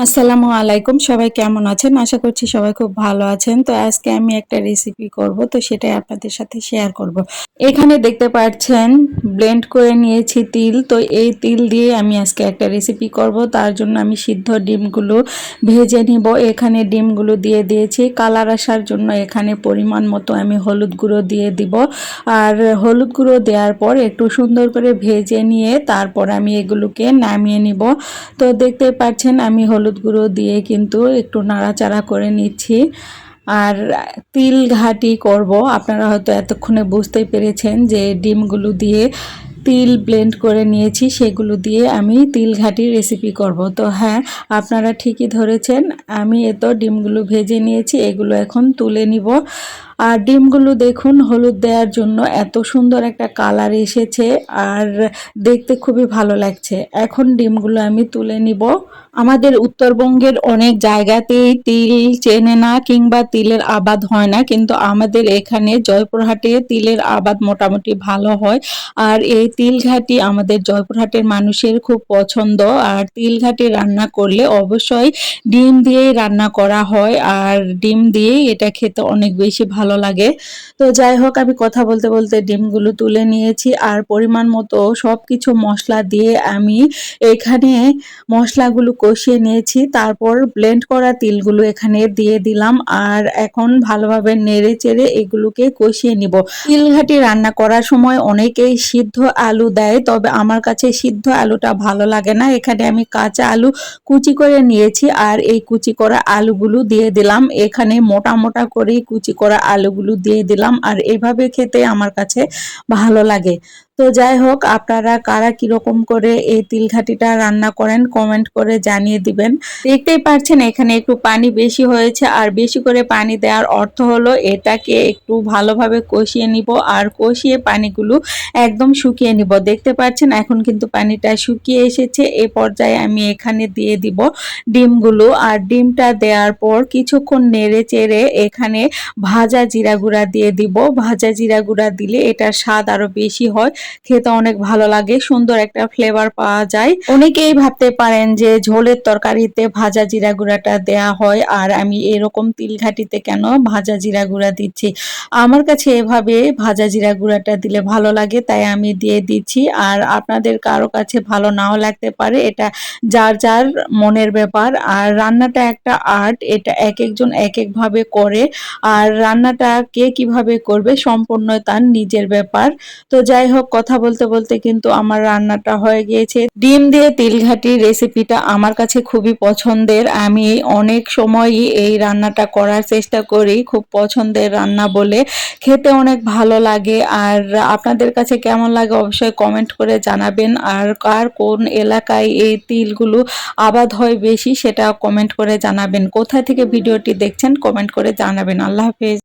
আসসালামু আলাইকুম, সবাই কেমন আছেন? আশা করছি সবাই খুব ভালো আছেন। তো আজকে আমি একটা রেসিপি করব, তো সেটাই আপনাদের সাথে শেয়ার করব। এখানে দেখতে পাচ্ছেন ব্লেন্ড করে নিয়েছি তিল। তো এই তিল দিয়ে আমি আজকে একটা রেসিপি করব। তার জন্য আমি সিদ্ধ ডিমগুলো ভেজে নিব। এখানে ডিমগুলো দিয়ে দিয়েছি। কালার আসার জন্য এখানে পরিমাণ মতো আমি হলুদ গুঁড়ো দিয়ে দিব। আর হলুদ গুঁড়ো দেওয়ার পর একটু সুন্দর করে ভেজে নিয়ে তারপর আমি এগুলোকে নামিয়ে নিব। তো দেখতে পাচ্ছেন আমি হলুদ গুঁড়ো দিয়ে কিন্তু একটু নাড়াচাড়া করে নিচ্ছি। আর তিল ঘাটি করব, আপনারা হয়তো এতক্ষণে বুঝতেই পেরেছেন যে ডিমগুলো দিয়ে তিল ব্লেন্ড করে নিয়েছি, সেগুলো দিয়ে আমি তিল ঘাটি রেসিপি করব। তো হ্যাঁ, আপনারা ঠিকই ধরেছেন, আমি ডিমগুলো ভেজে নিয়েছি, এগুলো এখন তুলে নিব। আর ডিমগুলো দেখুন হলুদ দেওয়ার জন্য এত সুন্দর একটা কালার এসেছে আর দেখতে খুবই ভালো লাগছে। এখন ডিমগুলো আমি তুলে নিব। আমাদের উত্তরবঙ্গের অনেক জায়গাতেই তিল চেনে না কিংবা তিলের আবাদ হয় না, কিন্তু আমাদের এখানে জয়পুরহাটে তিলের আবাদ মোটামুটি ভালো হয়। আর এই তিল ঘাটি আমাদের জয়পুরহাটের মানুষের খুব পছন্দ। আর তিল ঘাটি রান্না করলে অবশ্যই ডিম দিয়েই রান্না করা হয়, আর ডিম দিয়েই এটা খেতে অনেক বেশি ভালো লাগে। তো যাই হোক, আমি কথা বলতে বলতে ডিমগুলো তুলে নিয়েছি আর পরিমাণ মতো সব কিছু মশলা দিয়ে আমি এখানে মশলাগুলো কষিয়ে নিয়েছি। তারপর ব্লেন্ড করা তিলগুলো এখানে দিয়ে দিলাম আর এখন ভালোভাবে নেড়ে চেড়ে এগুলোকে কষিয়ে নিব। তিলঘাটি রান্না করার সময় অনেকেই সিদ্ধ আলু দেয়, তবে আমার কাছে সিদ্ধ আলুটা ভালো লাগে না। এখানে আমি কাঁচা আলু কুচি করে নিয়েছি আর এই কুচি করা আলুগুলো দিয়ে দিলাম। এখানে মোটা মোটা করে কুচি করা আলুগুলো দিয়ে দিলাম আর এভাবে খেতে আমার কাছে ভালো লাগে। তো যাই হোক, আপনারা কারা কিরকম করে এই তিলঘাটিটা রান্না করেন কমেন্ট করে জানিয়ে দিবেন। দেখতেই পাচ্ছেন এখানে একটু পানি বেশি হয়েছে, আর বেশি করে পানি দেওয়ার অর্থ হলো এটাকে একটু ভালোভাবে কষিয়ে নিব আর কষিয়ে পানিগুলো একদম শুকিয়ে নিব। দেখতে পাচ্ছেন এখন কিন্তু পানিটা শুকিয়ে এসেছে। এ পর্যায়ে আমি এখানে দিয়ে দিব ডিমগুলো আর ডিমটা দেওয়ার পর কিছুক্ষণ নেড়ে চেড়ে এখানে ভাজা জিরা গুঁড়া দিয়ে দিব। ভাজা জিরা গুঁড়া দিলে এটার স্বাদ আরো বেশি হয়, খেতে অনেক ভালো লাগে, সুন্দর একটা ফ্লেভার পাওয়া যায়। অনেকেই ভাবতে পারেন যে ঝোলের তরকারিতে ভাজা জিরা গুঁড়াটা দেয়া হয়, আর আমি এরকম তিলঘাটিতে কেন ভাজা জিরা গুঁড়া দিচ্ছি। আমার কাছে এভাবে ভাজা জিরা গুঁড়াটা দিলে ভালো লাগে, তাই আমি দিয়ে দিচ্ছি। আর আপনাদের কারো কাছে ভালো নাও লাগতে পারে, এটা যার যার মনের ব্যাপার। আর রান্নাটা একটা আর্ট, এটা এক একজন এক একভাবে করে, আর রান্নাটা কে কিভাবে করবে সম্পূর্ণ তার নিজের ব্যাপার। তো যাই হোক, কথা বলতে বলতে কিন্তু আমার রান্নাটা হয়ে গিয়েছে। ডিম দিয়ে তিলঘাটি রেসিপিটা আমার কাছে খুবই পছন্দের। আমি অনেক সময়ই এই রান্নাটা করার চেষ্টা করি, খুব পছন্দের রান্না বলে, খেতে অনেক ভালো লাগে। আর আপনাদের কাছে কেমন লাগে অবশ্যই কমেন্ট করে জানাবেন। আর কার কোন এলাকায় এই তিলগুলো আবাদ হয় বেশি সেটা কমেন্ট করে জানাবেন। কোথা থেকে ভিডিওটি দেখছেন কমেন্ট করে জানাবেন। আল্লাহ হাফেজ।